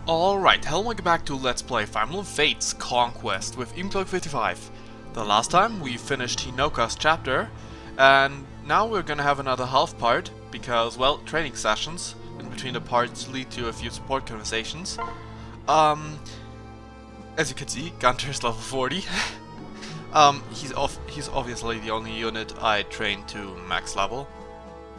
Alright, hello and welcome back to Let's Play Fire Emblem Fates Conquest with Eboncloak 55. The last time we finished Hinoka's chapter, and now we're gonna have another half part, because, well, training sessions in between the parts lead to a few support conversations. As you can see, Gunter's level 40. He's obviously the only unit I trained to max level.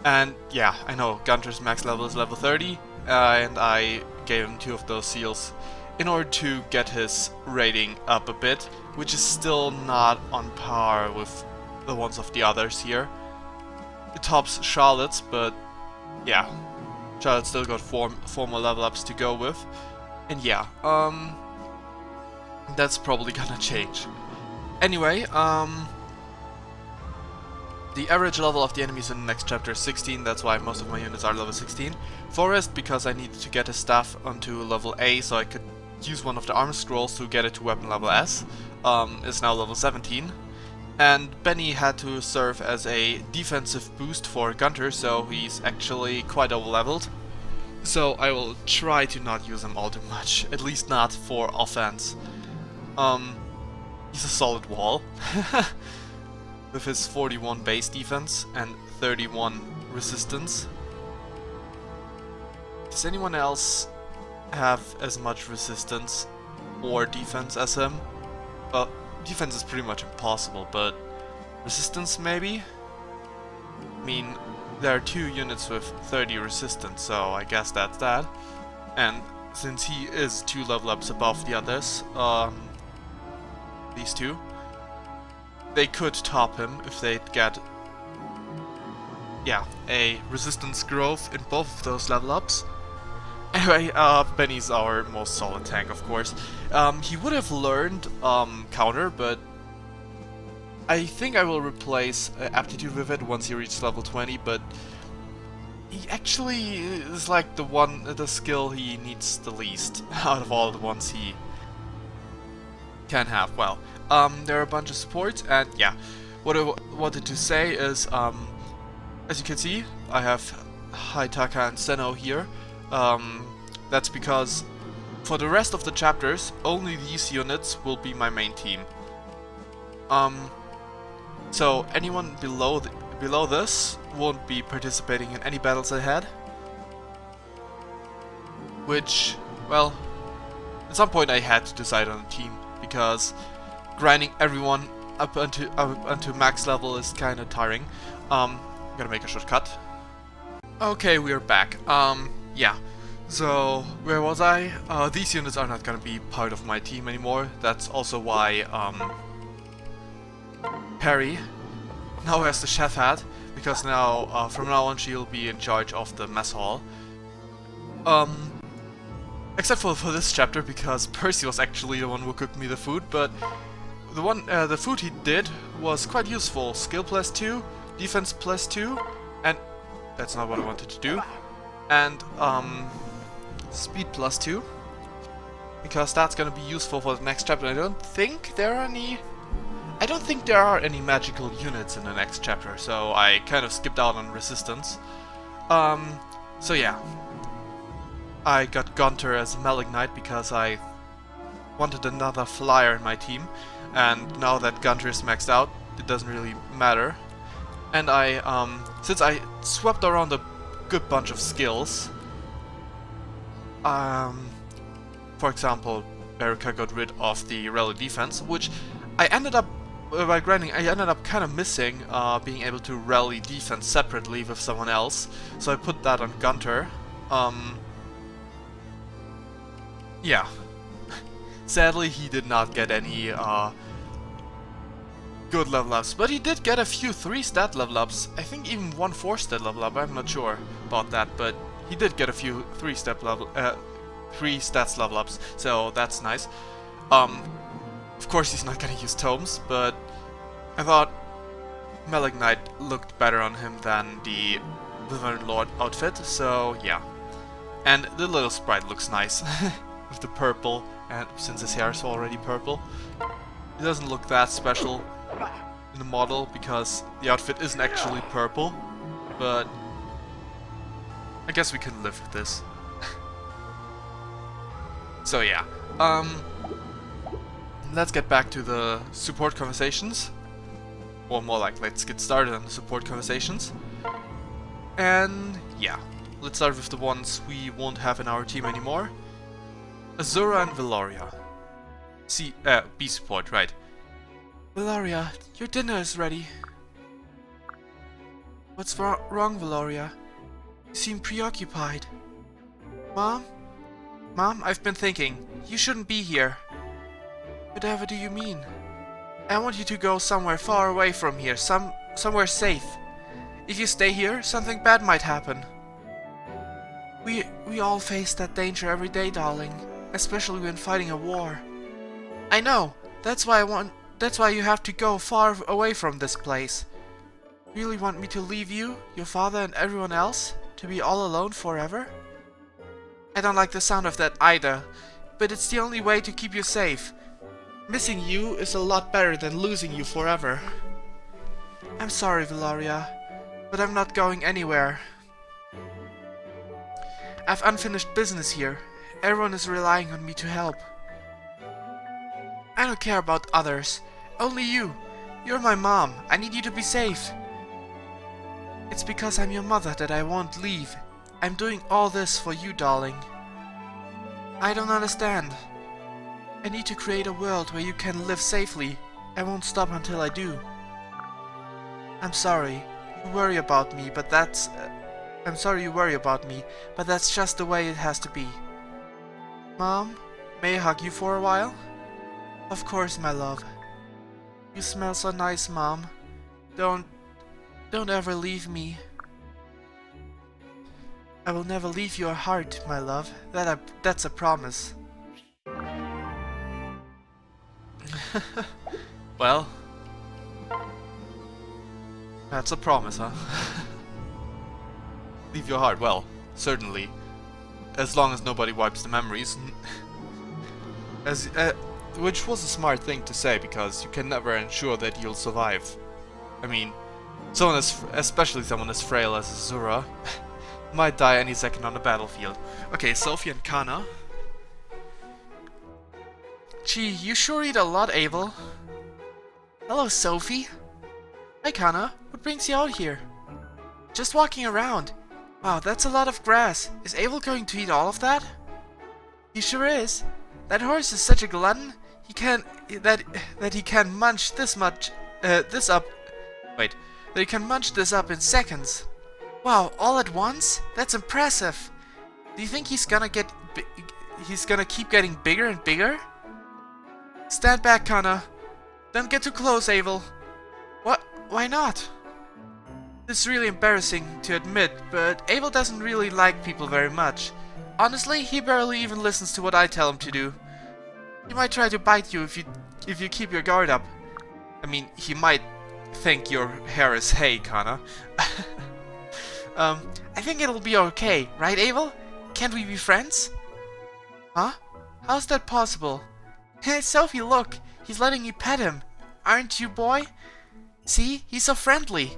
And yeah, I know, Gunter's max level is level 30, and I gave him 2 of those seals in order to get his rating up a bit, which is still not on par with the ones of the others here. It tops Charlotte's, but yeah, Charlotte still got 4 more level ups to go with. And yeah, that's probably gonna change. Anyway, the average level of the enemies in the next chapter is 16, that's why most of my units are level 16. Forest, because I needed to get his staff onto level A so I could use one of the armor scrolls to get it to weapon level S, is now level 17. And Benny had to serve as a defensive boost for Gunter, so he's actually quite over-leveled. So I will try to not use him all too much, at least not for offense. He's a solid wall. With his 41 base defense and 31 resistance. Does anyone else have as much resistance or defense as him? Well, defense is pretty much impossible, but resistance maybe? I mean, there are 2 units with 30 resistance, so I guess that's that. And since he is 2 level ups above the others, these 2, they could top him if they'd get, yeah, a resistance growth in both of those level ups. Anyway, Benny's our most solid tank, of course. He would have learned counter, but I think I will replace aptitude with it once he reaches level 20, but he actually is like the skill he needs the least out of all the ones he can have. Well, there are a bunch of supports, and yeah, what I wanted to say is, as you can see, I have Haitaka and Seno here. That's because for the rest of the chapters, only these units will be my main team. So anyone below this won't be participating in any battles ahead. Which, well, at some point I had to decide on a team, because grinding everyone up onto max level is kind of tiring. I'm gonna make a shortcut. Okay, we are back. Yeah. So where was I? These units are not gonna be part of my team anymore. That's also why Perry now has the chef hat, because now from now on she'll be in charge of the mess hall. Except for this chapter, because Percy was actually the one who cooked me the food, but the food he did was quite useful. Skill +2, defense +2, and that's not what I wanted to do. And speed +2, because that's gonna be useful for the next chapter. I don't think there are any magical units in the next chapter, so I kind of skipped out on resistance. So yeah. I got Gunter as a Malignite because I wanted another flyer in my team, and now that Gunter is maxed out, it doesn't really matter. And since I swapped around a good bunch of skills, for example, Baraka got rid of the rally defense, which I ended up, by grinding, I ended up kind of missing being able to rally defense separately with someone else, so I put that on Gunter. Yeah. Sadly, he did not get any good level ups, but he did get a few 3 stat level ups. I think even 1 4 stat level up. I'm not sure about that, but he did get a few 3 stats level ups, so that's nice. Of course, he's not gonna use tomes, but I thought Malignite looked better on him than the Blizzard Lord outfit, so yeah. And the little sprite looks nice. With the purple, and since his hair is already purple, it doesn't look that special in the model because the outfit isn't actually purple, but I guess we can live with this. So yeah, let's get back to the support conversations. Or more like, let's get started on the support conversations. And yeah, let's start with the ones we won't have in our team anymore. Azura and Veloria. B support, right. Veloria, your dinner is ready. What's wrong, Veloria? You seem preoccupied. Mom? Mom, I've been thinking. You shouldn't be here. Whatever do you mean? I want you to go somewhere far away from here, somewhere safe. If you stay here, something bad might happen. We all face that danger every day, darling, especially when fighting a war. I know. That's why you have to go far away from this place. Really want me to leave you, your father and everyone else, to be all alone forever? I don't like the sound of that either, but it's the only way to keep you safe. Missing you is a lot better than losing you forever. I'm sorry, Veloria, but I'm not going anywhere. I've unfinished business here. Everyone is relying on me to help. I don't care about others. Only you. You're my mom. I need you to be safe. It's because I'm your mother that I won't leave. I'm doing all this for you, darling. I don't understand. I need to create a world where you can live safely. I won't stop until I do. I'm sorry. You worry about me, but that's... I'm sorry you worry about me, but that's just the way it has to be. Mom, may I hug you for a while? Of course, my love. You smell so nice, Mom. Don't ever leave me. I will never leave your heart, my love. That's a promise. Well, that's a promise, huh? Leave your heart, well, certainly. As long as nobody wipes the memories. Which was a smart thing to say, because you can never ensure that you'll survive. I mean, especially someone as frail as Azura, might die any second on the battlefield. Okay, Sophie and Kana. Gee, you sure eat a lot, Abel. Hello, Sophie. Hi, Kana. What brings you out here? Just walking around. Wow, that's a lot of grass. Is Abel going to eat all of that? He sure is. That horse is such a glutton. He can munch this up in seconds. Wow, all at once? That's impressive. Do you think he's gonna keep getting bigger and bigger? Stand back, Kana. Don't get too close, Abel. What? Why not? This is really embarrassing to admit, but Abel doesn't really like people very much. Honestly, he barely even listens to what I tell him to do. He might try to bite you if you keep your guard up. I mean, he might think your hair is hay, Kana. I think it'll be okay, right, Abel? Can't we be friends? Huh? How's that possible? Hey, Sophie, look! He's letting you pet him. Aren't you, boy? See? He's so friendly.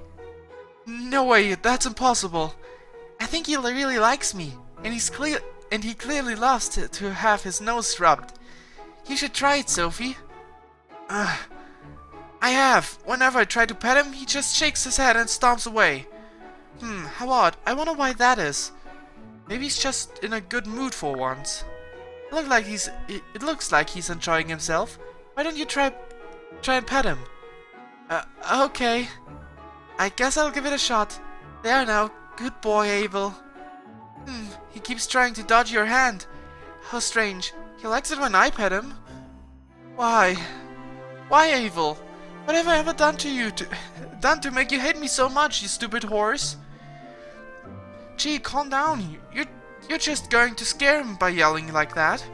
No way, that's impossible. I think he really likes me, and he clearly loves to have his nose rubbed. You should try it, Sophie. I have. Whenever I try to pet him, he just shakes his head and stomps away. How odd. I wonder why that is. Maybe he's just in a good mood for once. It looks like he's enjoying himself. Why don't you try and pet him? Okay. I guess I'll give it a shot. There now. Good boy, Abel. He keeps trying to dodge your hand. How strange. He likes it when I pet him. Why? Why, Abel? What have I ever done to you to make you hate me so much, you stupid horse? Gee, calm down. You're just going to scare him by yelling like that.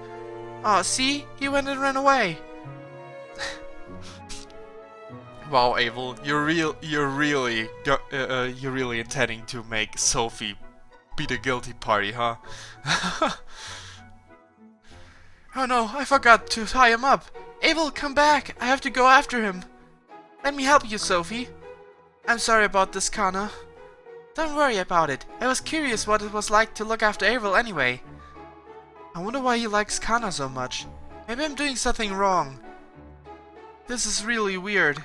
Oh, see? He went and ran away. Wow, Abel, you're really intending to make Sophie be the guilty party, huh? Oh no, I forgot to tie him up. Abel, come back. I have to go after him. Let me help you, Sophie. I'm sorry about this, Kana. Don't worry about it. I was curious what it was like to look after Abel anyway. I wonder why he likes Kana so much. Maybe I'm doing something wrong. This is really weird.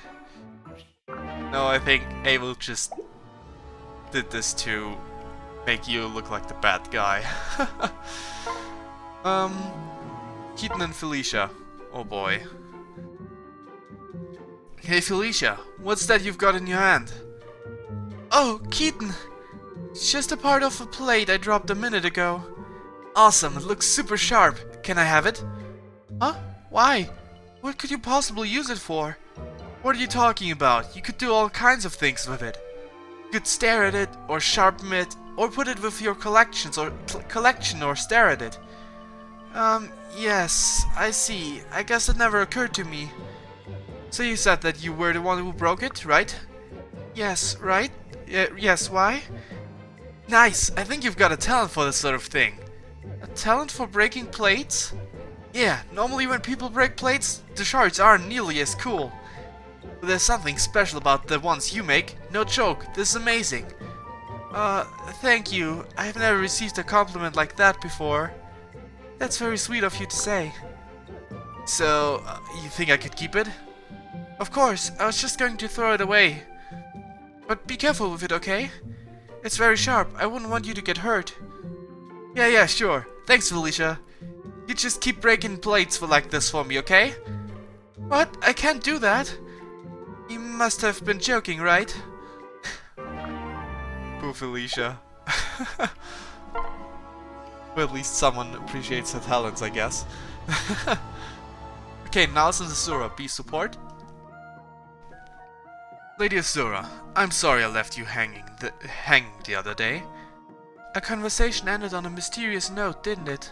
No, I think Abel just did this to make you look like the bad guy. Keaton and Felicia. Oh boy. Hey Felicia, what's that you've got in your hand? Oh, Keaton! It's just a part of a plate I dropped a minute ago. Awesome, it looks super sharp. Can I have it? Huh? Why? What could you possibly use it for? What are you talking about? You could do all kinds of things with it. You could stare at it, or sharpen it, or put it with your collection or stare at it. Yes, I see. I guess it never occurred to me. So you said that you were the one who broke it, right? Yes, right? Yes, why? Nice, I think you've got a talent for this sort of thing. A talent for breaking plates? Yeah, normally when people break plates, the shards aren't nearly as cool. But there's something special about the ones you make. No joke, this is amazing. Thank you. I've never received a compliment like that before. That's very sweet of you to say. So, you think I could keep it? Of course, I was just going to throw it away. But be careful with it, okay? It's very sharp, I wouldn't want you to get hurt. Yeah, sure. Thanks, Felicia. You just keep breaking plates like this for me, okay? What? I can't do that. You must have been joking, right? Poor Felicia. Well, at least someone appreciates her talents, I guess. Okay, now since Azura, be support. Lady Azura, I'm sorry I left you hanging the other day. Our conversation ended on a mysterious note, didn't it?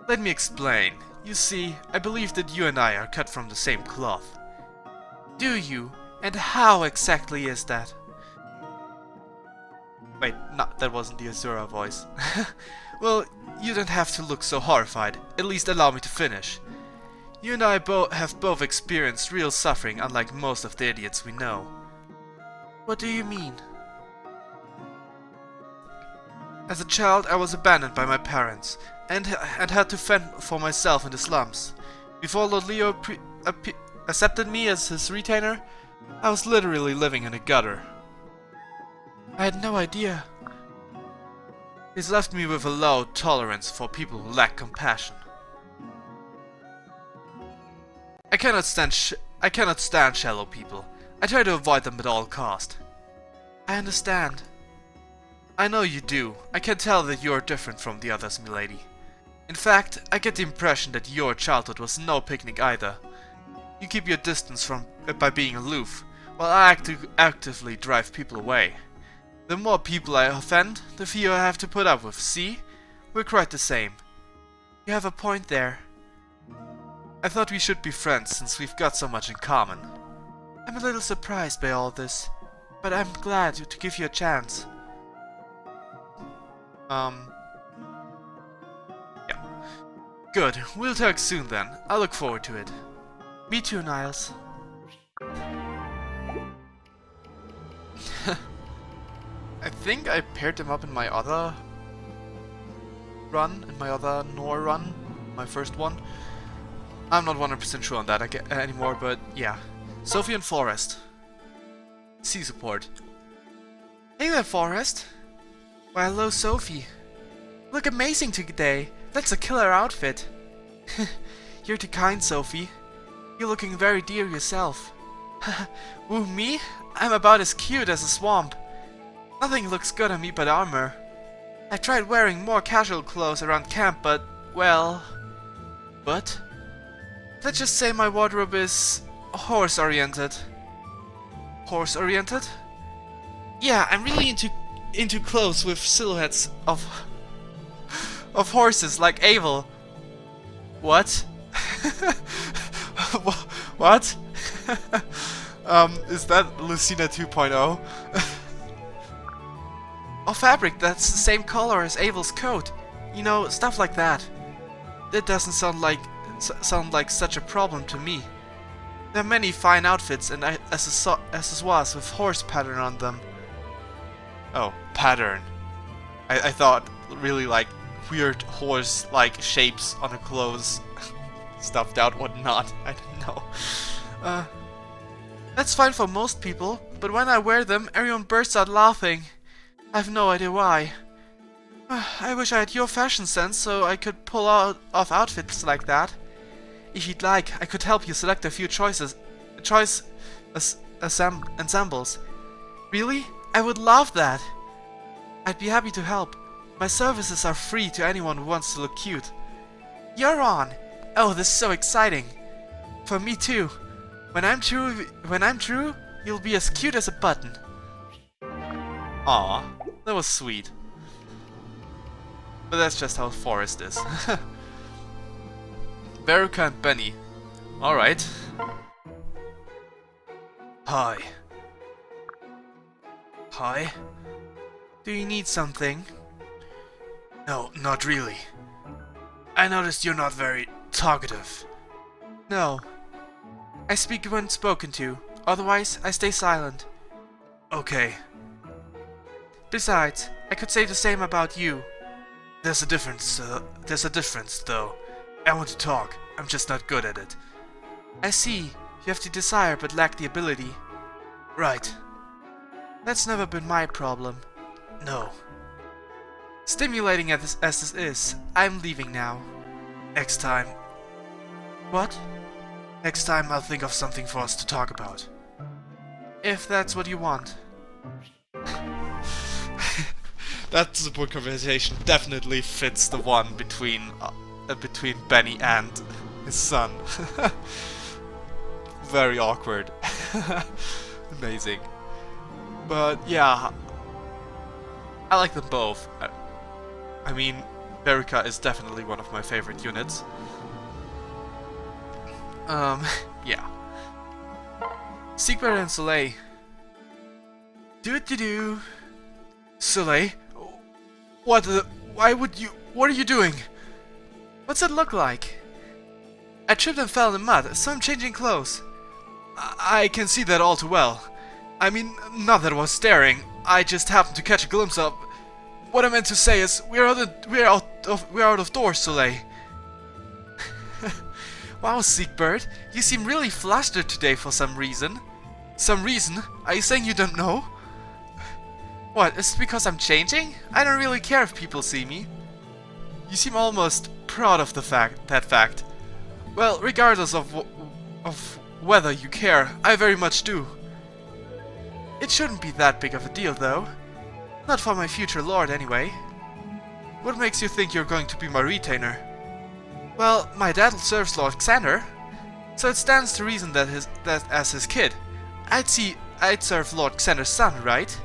Let me explain. You see, I believe that you and I are cut from the same cloth. Do you? And how exactly is that? Wait, no, that wasn't the Azura voice. Well, you don't have to look so horrified. At least allow me to finish. You and I have both experienced real suffering, unlike most of the idiots we know. What do you mean? As a child, I was abandoned by my parents, and had to fend for myself in the slums. Before Lord Leo accepted me as his retainer, I was literally living in a gutter. I had no idea. He's left me with a low tolerance for people who lack compassion. I cannot stand shallow people. I try to avoid them at all cost. I understand. I know you do. I can tell that you are different from the others, milady. In fact, I get the impression that your childhood was no picnic either. You keep your distance by being aloof, while I actively drive people away. The more people I offend, the fewer I have to put up with. See? We're quite the same. You have a point there. I thought we should be friends since we've got so much in common. I'm a little surprised by all this, but I'm glad to give you a chance. Yeah. Good. We'll talk soon then. I look forward to it. Me too, Niles. I think I paired them up in my other run, Nor run, my first one. I'm not 100% sure on that anymore, but yeah. Sophie and Forrest. C support. Hey there, Forrest. Why, hello, Sophie. You look amazing today. That's a killer outfit. You're too kind, Sophie. You're looking very dear yourself. Woo, me? I'm about as cute as a swamp. Nothing looks good on me but armor. I tried wearing more casual clothes around camp, but, well... But? Let's just say my wardrobe is... horse-oriented. Horse-oriented? Yeah, I'm really into clothes with silhouettes of horses like Abel. What? What? Is that Lucina 2.0? Or fabric that's the same color as Abel's coat. You know, stuff like that. That doesn't sound like such a problem to me. There are many fine outfits and accessoires with horse pattern on them. Oh, pattern. I thought really like weird horse-like shapes on her clothes. Stuffed out, whatnot. I don't know. That's fine for most people, but when I wear them, everyone bursts out laughing. I have no idea why. I wish I had your fashion sense so I could pull off outfits like that. If you'd like, I could help you select a few ensembles. Really? I would love that. I'd be happy to help. My services are free to anyone who wants to look cute. You're on! Oh, this is so exciting. For me too. When I'm true, you'll be as cute as a button. Aw, that was sweet. But that's just how Forest is. Veruca and Benny. Alright. Hi. Hi? Do you need something? No, not really. I noticed you're not very talkative. No. I speak when spoken to. Otherwise, I stay silent. Okay. Besides, I could say the same about you. There's a difference, though. I want to talk. I'm just not good at it. I see. You have the desire but lack the ability. Right. That's never been my problem. No. Stimulating as this is, I'm leaving now. Next time. What? Next time I'll think of something for us to talk about. If that's what you want. That support conversation definitely fits the one between Benny and his son. Very awkward. Amazing. But yeah, I like them both. I mean, Veruca is definitely one of my favorite units. Yeah. Siegward and Soleil. Do. Soleil? What are you doing? What's it look like? I tripped and fell in the mud, so I'm changing clothes. I can see that all too well. I mean, not that I was staring, I just happened to catch a glimpse of... What I meant to say is, we're out of doors, Soleil. Wow, Siegbert, you seem really flustered today for some reason. Some reason? Are you saying you don't know? What, is it because I'm changing? I don't really care if people see me. You seem almost proud of that fact. Well, regardless of whether you care, I very much do. It shouldn't be that big of a deal, though. Not for my future lord, anyway. What makes you think you're going to be my retainer? Well, my dad serves Lord Xander, so it stands to reason that as his kid, I'd serve Lord Xander's son, right?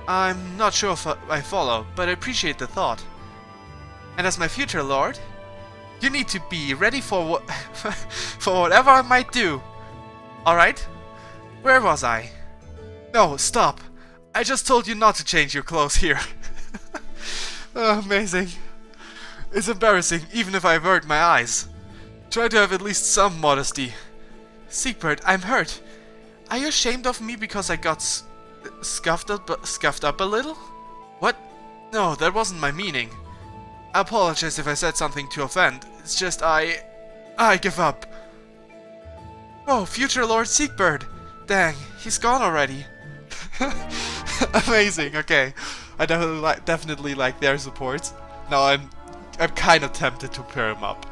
I'm not sure if I follow, but I appreciate the thought. And as my future lord, you need to be ready for for whatever I might do. Alright? Where was I? No, stop. I just told you not to change your clothes here. Oh, amazing. It's embarrassing, even if I avert my eyes. Try to have at least some modesty. Siegbert, I'm hurt. Are you ashamed of me because I got scuffed up a little? What? No, that wasn't my meaning. I apologize if I said something to offend. It's just I give up. Oh, future Lord Siegbert. Dang, he's gone already. Amazing. Okay, I definitely like their support. Now I'm kind of tempted to pair him up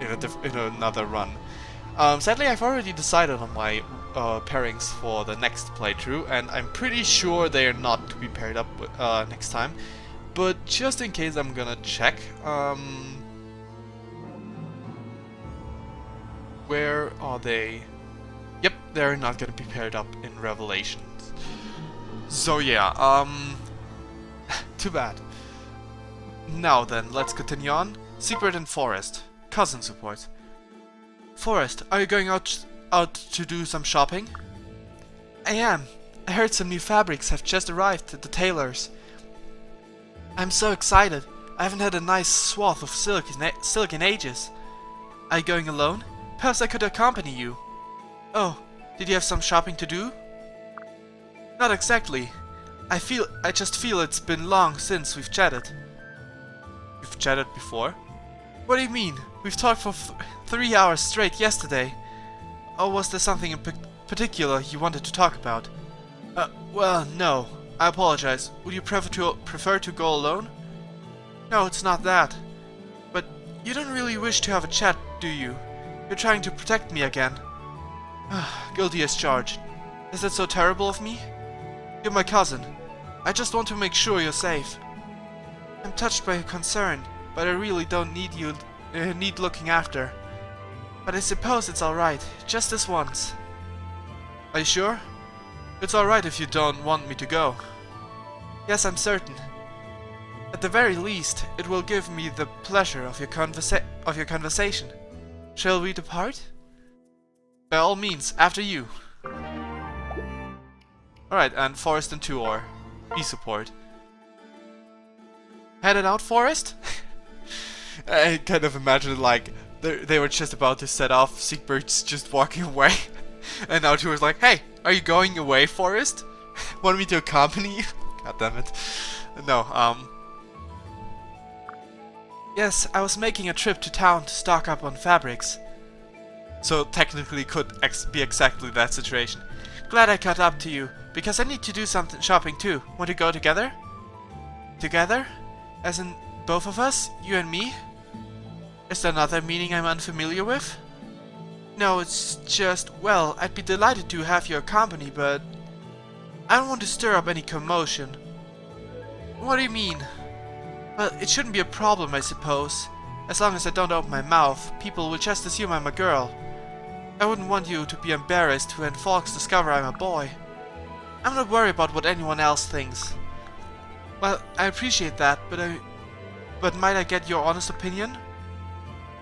in another run. Sadly, I've already decided on my pairings for the next playthrough, and I'm pretty sure they are not to be paired up next time. But just in case, I'm gonna check. Where are they? Yep, they're not gonna be paired up in Revelations. So yeah, too bad. Now then, let's continue on. Secret and Forest. Cousin support. Forest, are you going out to do some shopping? I am. I heard some new fabrics have just arrived at the tailor's. I'm so excited. I haven't had a nice swath of silk in ages. Are you going alone? Perhaps I could accompany you. Oh, did you have some shopping to do? Not exactly. I just feel it's been long since we've chatted. we've chatted before. What do you mean? We've talked for 3 hours straight yesterday. Or was there something in particular you wanted to talk about? Well, no. I apologize. Would you prefer to go alone? No, it's not that. But you don't really wish to have a chat, do you? You're trying to protect me again. Guilty as charged. Is that so terrible of me? You're my cousin. I just want to make sure you're safe. I'm touched by your concern, but I really don't need looking after. But I suppose it's alright, just this once. Are you sure? It's alright if you don't want me to go. Yes, I'm certain. At the very least, it will give me the pleasure of your conversation. Shall we depart? By all means, after you. Alright, and Forest and Tuor. Be support. Headed out, Forest? I kind of imagine it like they were just about to set off, Siegbert's just walking away. And now Tuor's like, hey, are you going away, Forest? Want me to accompany you? God damn it. No, Yes, I was making a trip to town to stock up on fabrics. So technically could be exactly that situation. Glad I caught up to you, because I need to do something shopping too. Want to go together? Together? As in both of us? You and me? Is there another meaning I'm unfamiliar with? No, it's just, well, I'd be delighted to have your company, but I don't want to stir up any commotion. What do you mean? Well, it shouldn't be a problem, I suppose. As long as I don't open my mouth, people will just assume I'm a girl. I wouldn't want you to be embarrassed when folks discover I'm a boy. I'm not worried about what anyone else thinks. Well, I appreciate that, but might I get your honest opinion?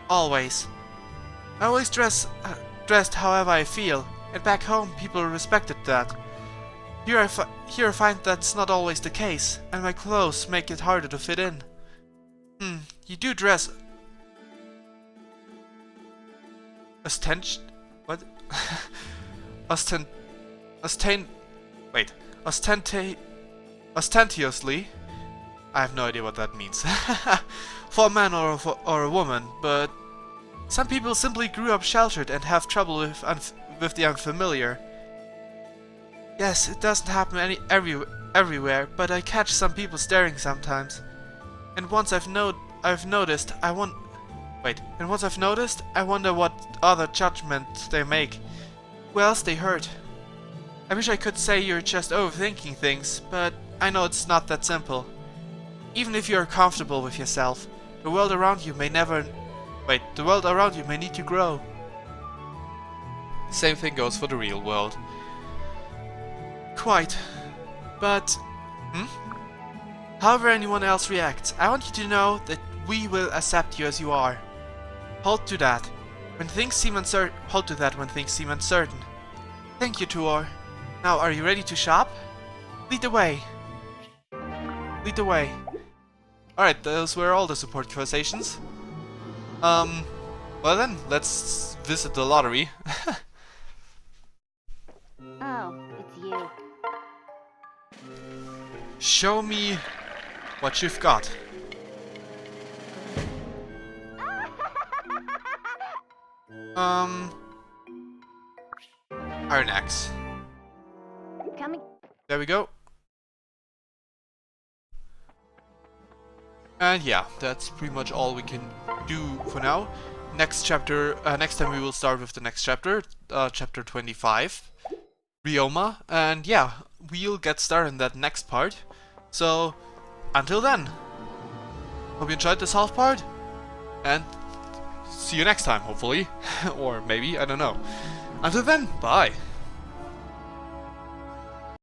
Always. I always dressed however I feel, and back home people respected that. Here I find that's not always the case, and my clothes make it harder to fit in. You do dress... What? Ostentiously? I have no idea what that means. For a man or a woman, but... Some people simply grew up sheltered and have trouble with the unfamiliar. Yes, it doesn't happen everywhere, but I catch some people staring sometimes. And once I've noticed, I wonder what other judgment they make. Who else they hurt. I wish I could say you're just overthinking things, but I know it's not that simple. Even if you're comfortable with yourself, the world around you may need to grow. Same thing goes for the real world. Quite. But... However anyone else reacts, I want you to know that we will accept you as you are. Hold to that when things seem uncertain. Thank you, Tuor. Now, are you ready to shop? Lead the way. Lead the way. Alright, those were all the support conversations. Well then, let's visit the lottery. Oh, it's you. Show me what you've got. Iron axe. Coming. There we go. And yeah, that's pretty much all we can do for now. Next chapter, next time we will start with the next chapter, chapter 25, Ryoma, and yeah, we'll get started in that next part. So, until then, hope you enjoyed this half part, and see you next time, hopefully, or maybe, I don't know. Until then, bye!